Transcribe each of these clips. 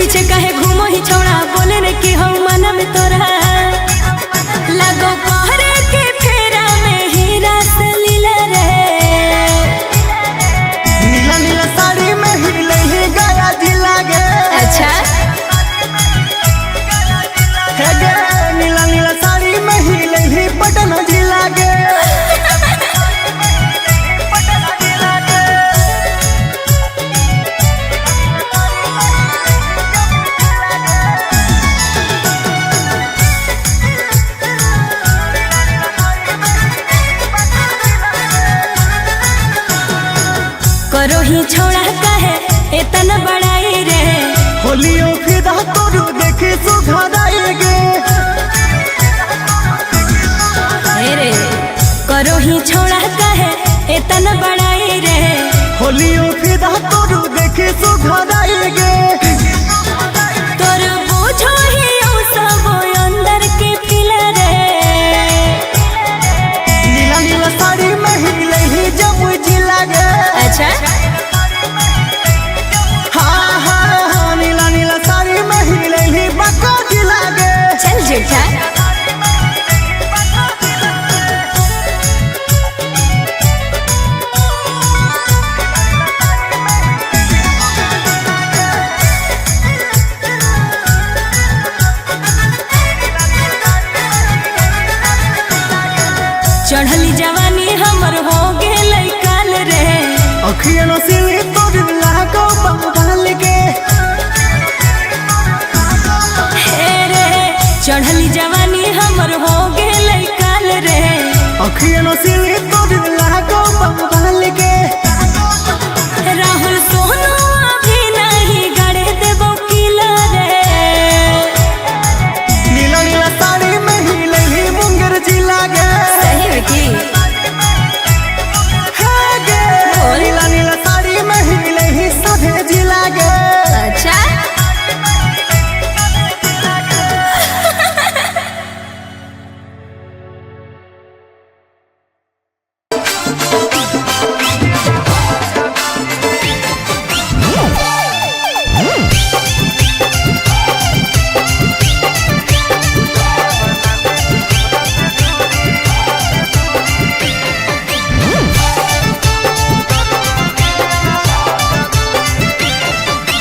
पीछे कहे घूमो ही छोड़ा बोले रे कि हम मन में तोरा लगो पहरे के फेरा में हीरा से लीला रे नीला नीला साड़ी में हिले ही गया जिला गे। अच्छा हे गे नीला नीला साड़ी में हिले ही पटना जिला गे। करो ही छोड़ा कहे इतना बड़ाई रे होलियो फिदा तोरू देखे सुघराए गे। रे करो ही छोड़ा कहे इतना बड़ाई रे होलियो फिदा तोरू देखे सुघराए गे। तोर बुझो ही ओ सब अंदर के फिला रे नीला नीला साड़ी में हिले ही जब जिला गे। अच्छा हाँ हाँ हाँ नीला नीला साड़ी में हिले ही बका जिला गे। चल जेठा चढ़ली जवानी हमर हो गेलै काल रे अखियाँ नसीली तोर लागो बंगाल गे। हे रे चढ़ली जवानी हमर हो गेलै काल रे अखियाँ नसीली तोर लागो बंगाल गे। राहुल सोनू अभी नहीं गड़े देबो किला रे नीला नीला साड़ी में हिले ही मुंगेर जिला गे। सही में की हाँ गे नीला नीला साड़ी में हिले ही सभे जिला गे। अच्छा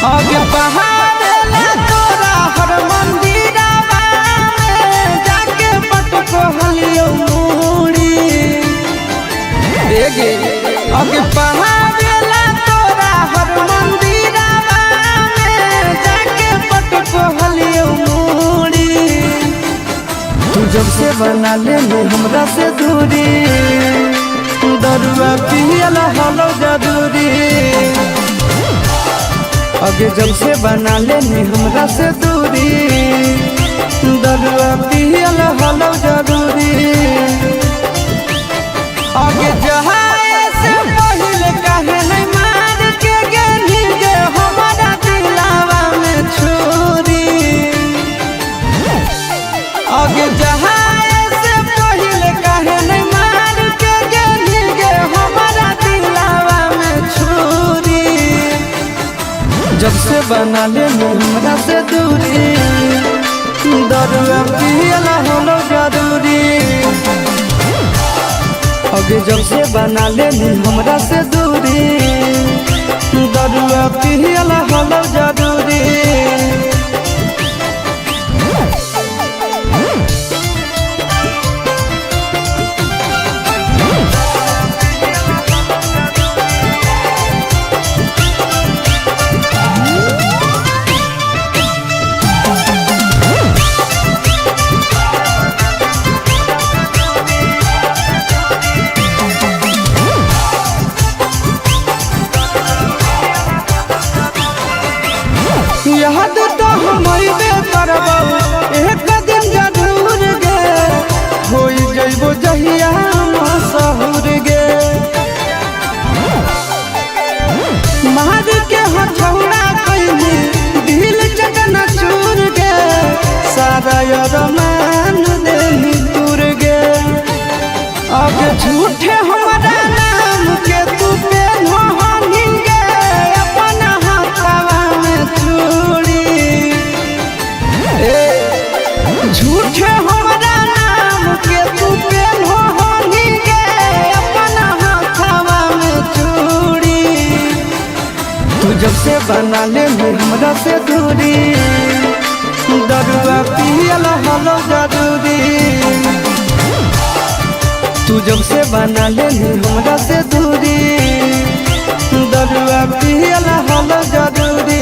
आगे बहारेला तोरा हर मंदिरवा में जाके पटको हलियो मुड़ी गे। आगे बहारेला तोरा हर मंदिरवा में जाके पटको हलियो मुड़ी। तू जब से बना ले हमरा से दूरी दरुआ पियला हलो जदूरी। आगे जब से बना लेनी हमरा से दूरी दरुआ पियल हलो जरूरी। आगे जहाए से पहले कहे नहीं मार के गेली गे हमारा दिलावा में छुरी। आगे जहाए से पहले कहे नहीं मार के गेली गे हमारा दिलावा में छुरी। जब से बना ले हमरा से दूरी दरुआ पियला हलो जरूरी। आगे जब से बना ले हमरा से दूरी दरुआ पियला हलो जरूरी। याद तो हमारे करबो एक दिन जरूर गे होई जइबो जहिया मशहूर गे। मार के हथौड़ा कइली दिल चकना चूर गे सारा अरमान देली तुर गे। अब झूठे हमारा नाम के तू पे गे अपना हाथवा में चूड़ी। झूठे हमारा नाम के तू पेन हो होनी गे अपना हाथवा में चूड़ी। तू जब से बना ले हमरा से दूरी दरुआ पियला हलो जरूरी। तू जब से बना ले हमरा से दूरी दरुआ पियला हलो जरूरी।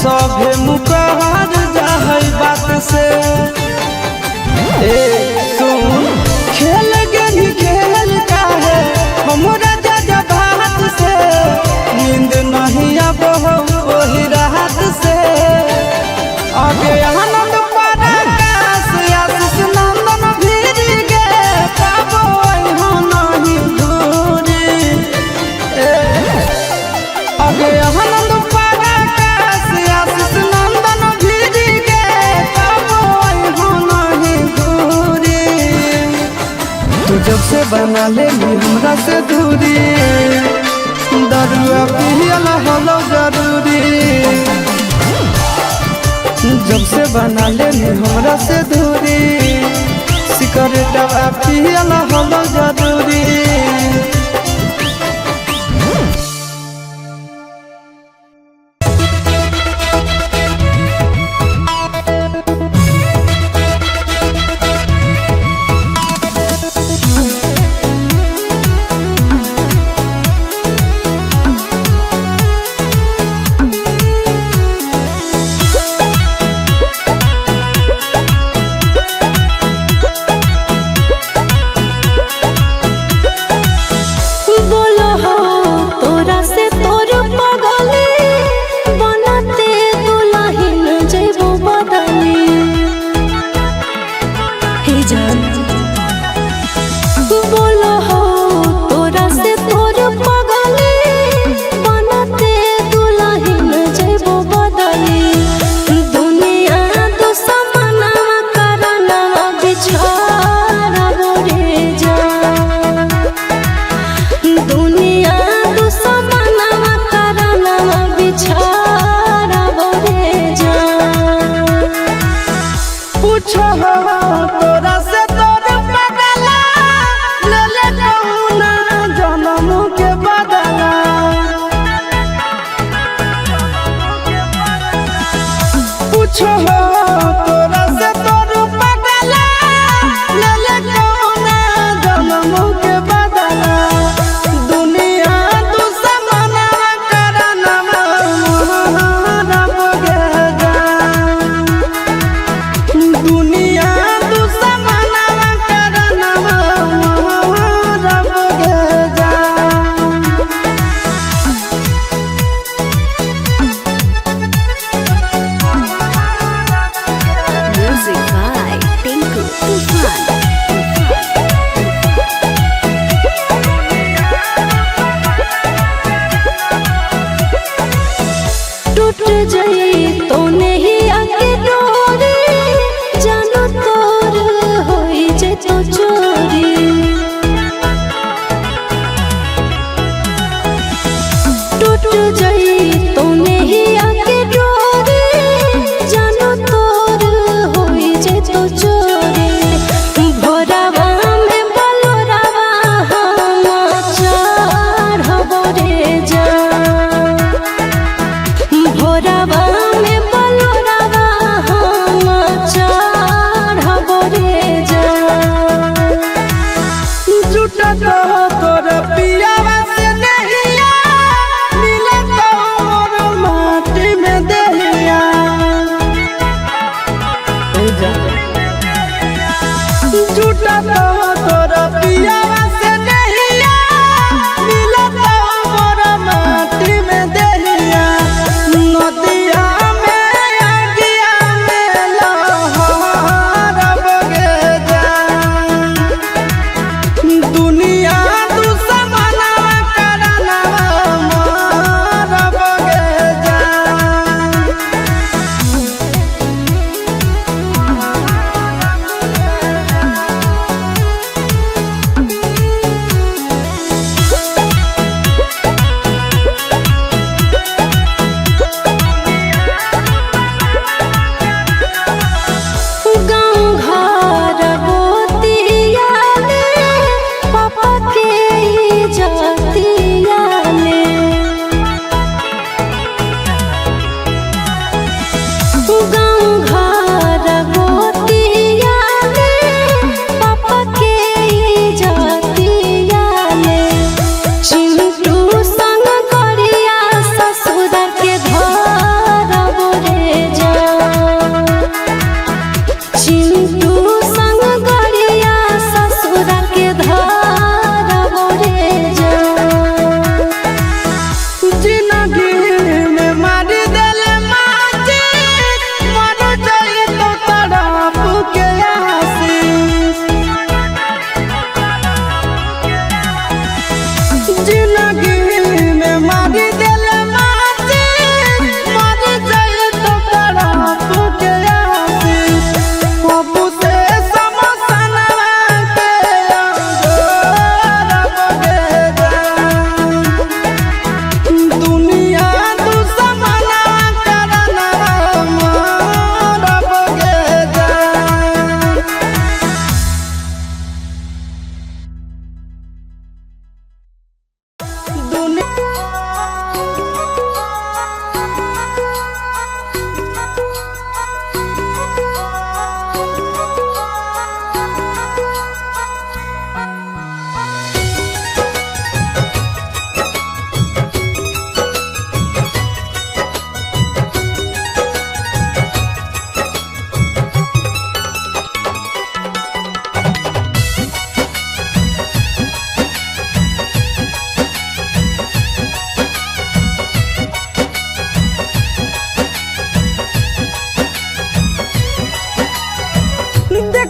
सभे मुकहर जाहै बात से सुन खेल गनी खेल काहे हमरा जा बात से नींद नहीं अब वही रात से। आगे आनंद पराकाश आशीष नंदन भीर गे पाबो नहीं दूरी। आगे आनंद जब से बना ले हमरा से दूरी दरुआ पियला हलो जरूरी। जब से बना ले हमरा से दूरी सिगरेटवा पियला हलो जरूरी। तोर पियावा से नहीं मिले तो मोर माटी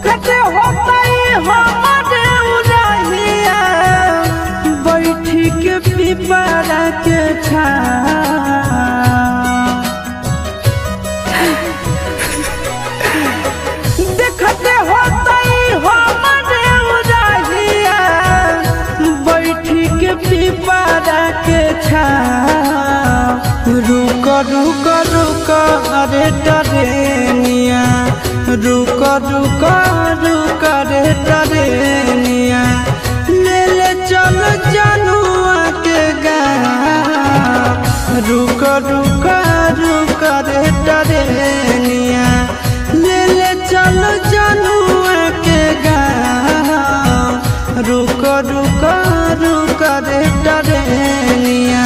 देखते होता हमारे उड़ाहिया बैठी के पिपरा के छा देखते होता हमारे उड़ाहिया बैठी के पिपरा के छा रुक रुक रुक अरे टरेनिया रुक रुक रुक रे टरेनिया ले ले चल जनुआ के गाँव रुक रुक रुक रे टरेनिया ले ले चल जनुआ के गाँव रुक रुक रुक रे टरेनिया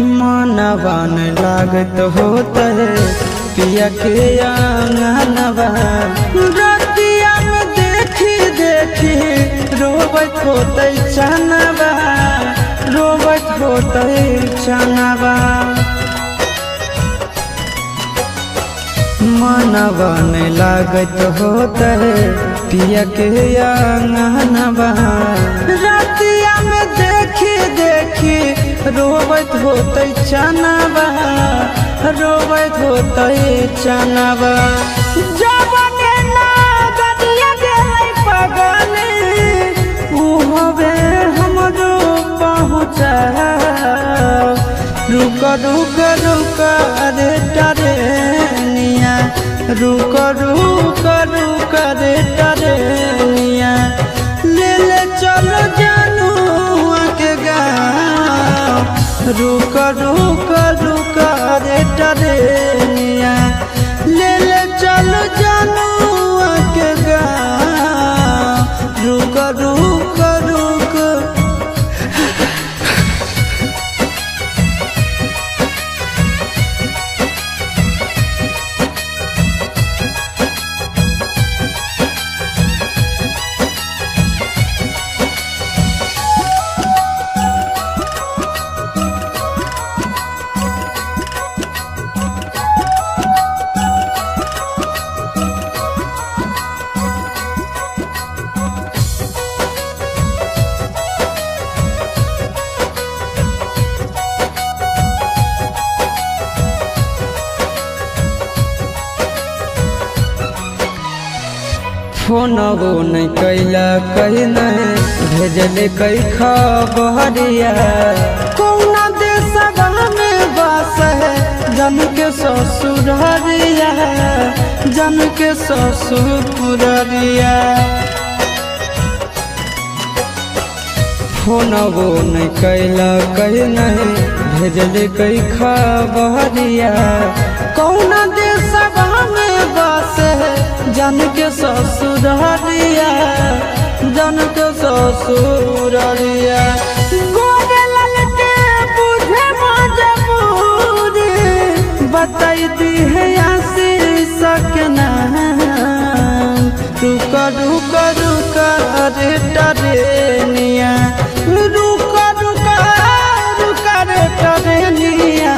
मनवन लागत होता है पिया के आंगनवा रतिया में देखी देखी रोबत होते चनवा रोबत होते चनवा मनवन लागत होता है पिया के आंगनवा रतिया में देखी देखी रोबत होते चनवा रोबत होते चनवा जबने ना गदिया गेलै पगले उ हवे हमरो पहुँचा रुक रुक रुक रे टरेनिया रुक रुक रुक रे टरेनिया ले ले चलो जनुआ के गाँव रुक रुक रुक रे टरेनिया ले ले चलो जनुआ के गाँव रुक रुक रुक फोनवो नहीं कैला कहीं नहीं भेजले कई खबरिया कौना देशवा में बस है जन के ससुररिया जन के ससुररिया फोनवो नहीं कैला कहीं नहीं भेजले कई खबरिया कौना देशवा में बस है जन के ससुररिया जन के ससुररिया गोरे ललके बुझे मजबूरी बताई दी है आशीष के नाम रुक रुक रुक रे टरेनिया रुक रुक रुक रे टरेनिया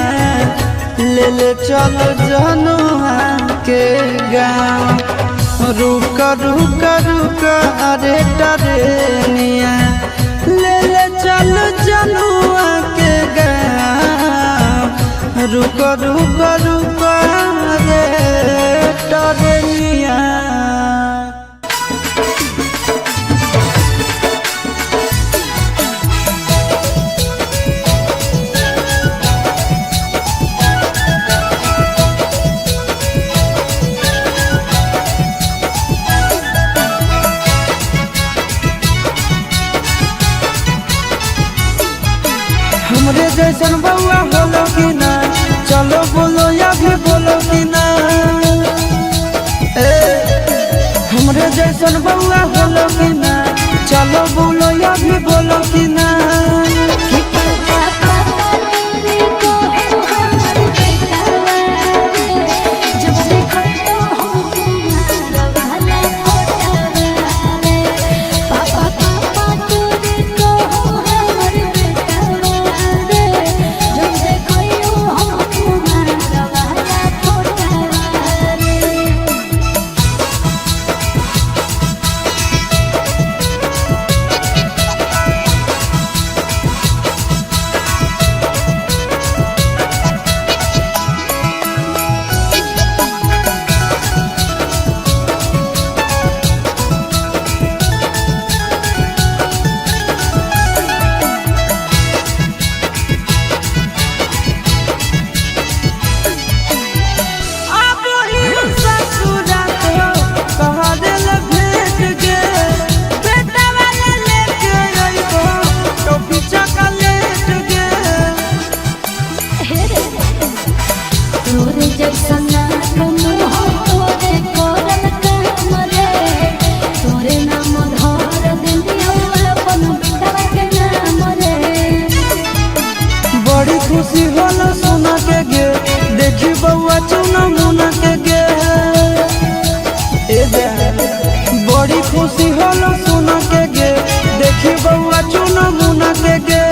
ले ले चल जनुआ के गाँव रुक रुक रुक अरे टरेनिया ले ले चल जनुआ के गाँव रुक रुक रुक अरे टरेनिया हमरे जैसन बउआ होलो कि ना, चलो बोलो या भी बोलो कि ना। हमरे जैसन बउआ होलो कि ना, चलो बोलो या भी बोलो कि ना। खुशी होला सोना के गे, देखी बउआ चुना मुना के गे। बड़ी खुशी होला सोना के गे, देखी बउआ चुना मुना के गे।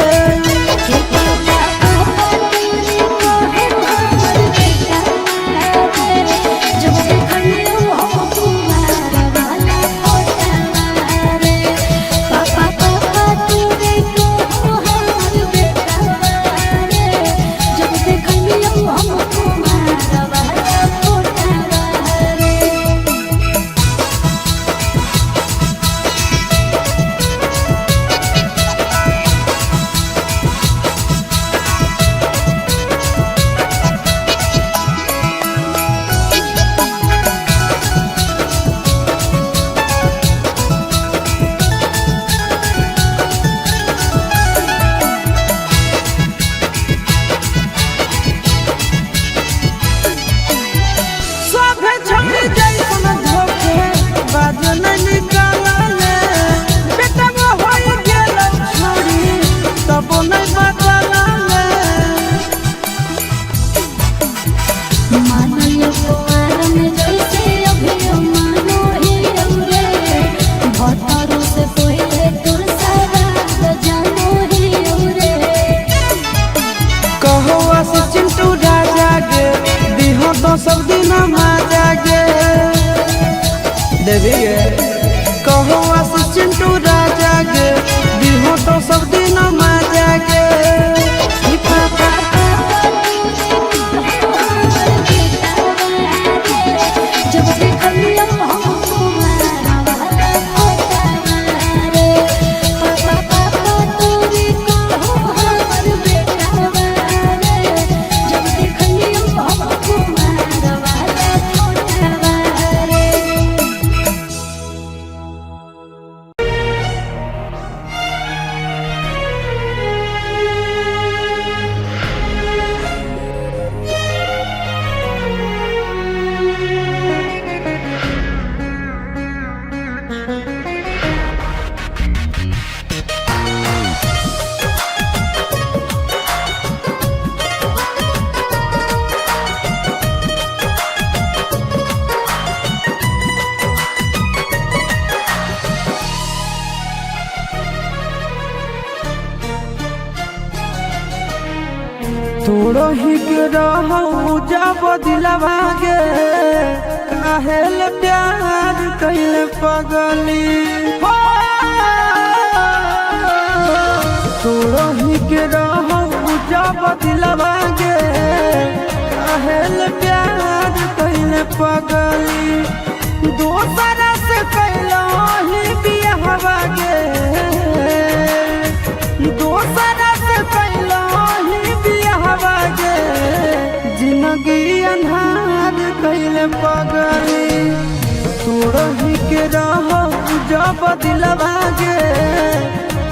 सब दिन जागे देवी गे, कहो आशीष चिंटू राजा गे, दिहो तो सब दिन जागे। तोड़ो ही के रहू जब दिलवा गे, काहेल प्यार कैल पगली। तोड़ो ही के रहू जब दिलवा गे, काहेल प्यार कैल पगली। दोसरा से कैलो ही बियाहवा गे, दोसरा से कैलो ही बियाहवा गे। जिंदगी अन्हार कैल पगली। तोड़ही के रहू जब दिलवा गे,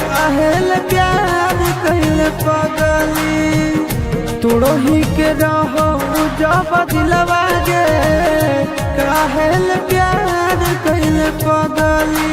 काहेल प्यार कैल कैले पगली तोड़ो ही के रहो जब दिलवा गे काहेल प्यार कैले पगली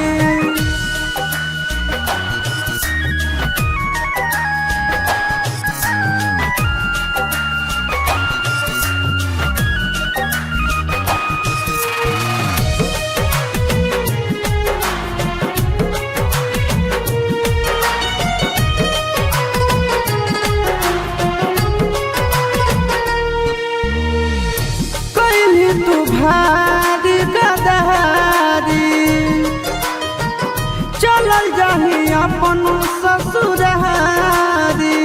तू भारी गदहारी चलल जाही अपन ससुरारी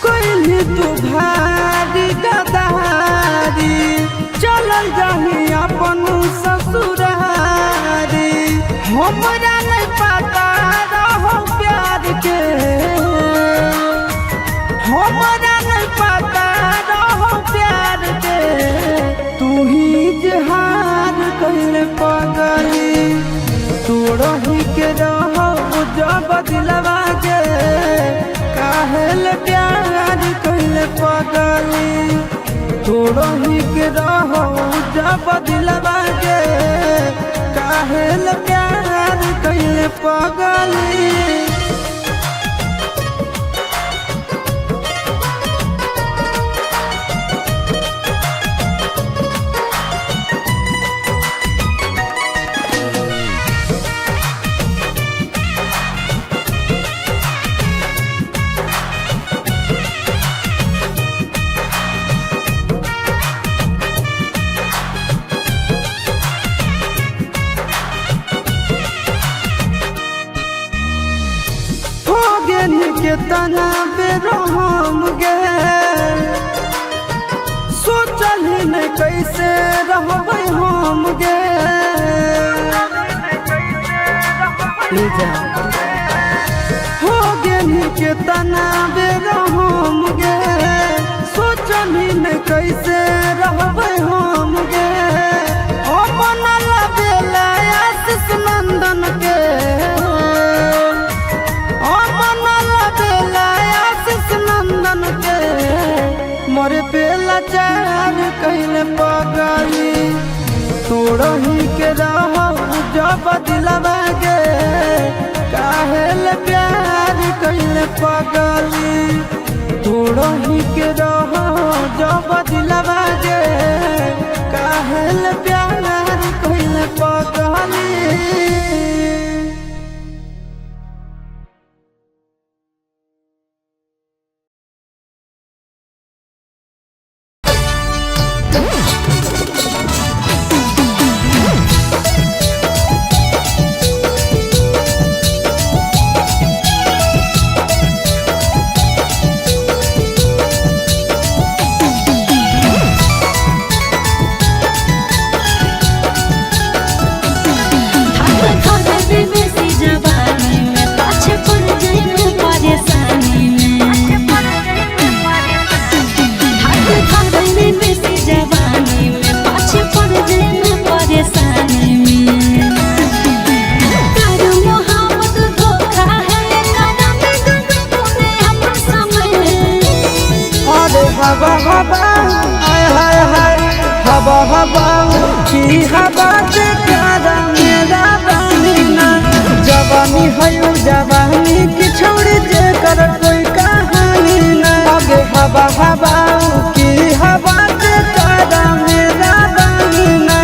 कोई तू भारी गदहारी चलल जाही अपन ससुरारी हमरा नहीं पता रहो प्यार के हमरा नहीं पता रहो प्यार के तू ही जहान कैले पगली तोड़ो ही के रहो जब दिलवा के काहेल प्यार कैले पगली तोड़ो ही के रहो जब दिलवा के काहेल प्यार कैले पगली के तना बेरो हम गे सोचल ही नहीं कैसे रहबै हम गे हो गेली के तना बेरो हम गे सोचल ही नहीं कैसे रहबै हम गे अपन लबेला आशीष नंदन के नंदन के मोरे पे लाचार कैले पगली तोड़ो ही के रहो जब दिलवा गे काहेल प्यार कैले पगली तोड़ो ही के रहो जब दिलवा गे काहेल प्यार कैले पगली हवा हवा आय हाय हाय हवा हवा की हवा से प्यारा मेरा बनिना जवानी है जवानी की छोड़ी जे कर कोई कहानी ना आगे हवा हवा की हवा से प्यारा मेरा बनिना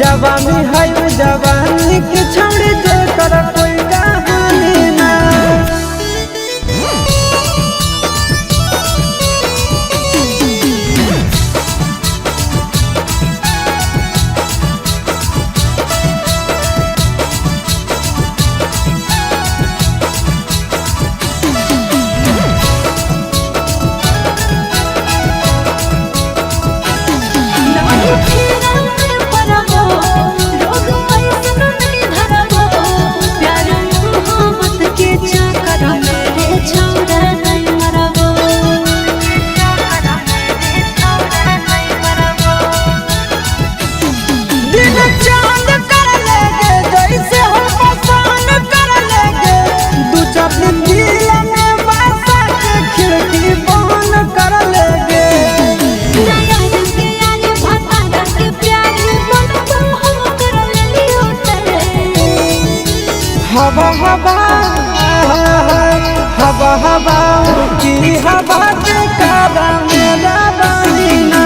जवानी है जवानी की छोड़ी जे कर कोई कहानी ना हवा की हवा के कारा मेरा बानी ना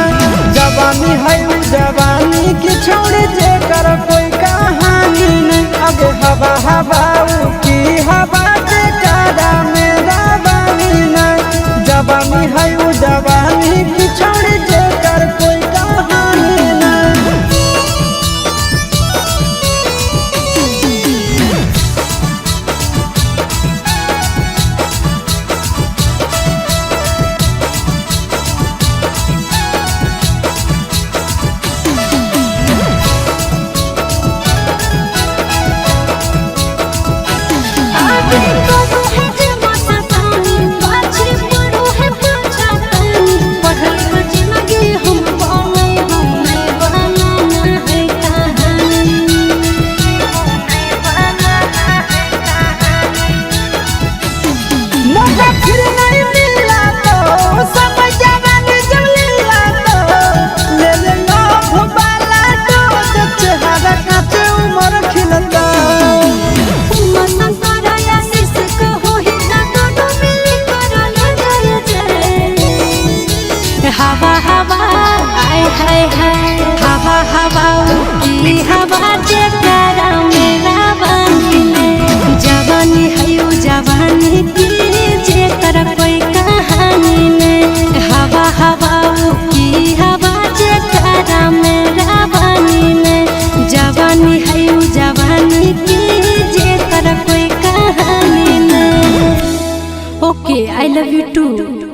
जवानी है उ जवानी की छोड़ जे कर कोई कहानी नहीं अगे हवा की हवा के कारा मेरा बानी ना जवानी है उ जवानी की छोड़ जे कर कोई कहानी नहीं। हवा हवा आय हाय हाय हवा हवा की हवा जे प्यारा मेरा बानी में जवानी है उ जवानी की जे कर कोई कहानी में हवा हवा की हवा जे प्यारा मेरा बानी में जवानी है उ जवानी की जे कर कोई कहानी में। Okay I love you two.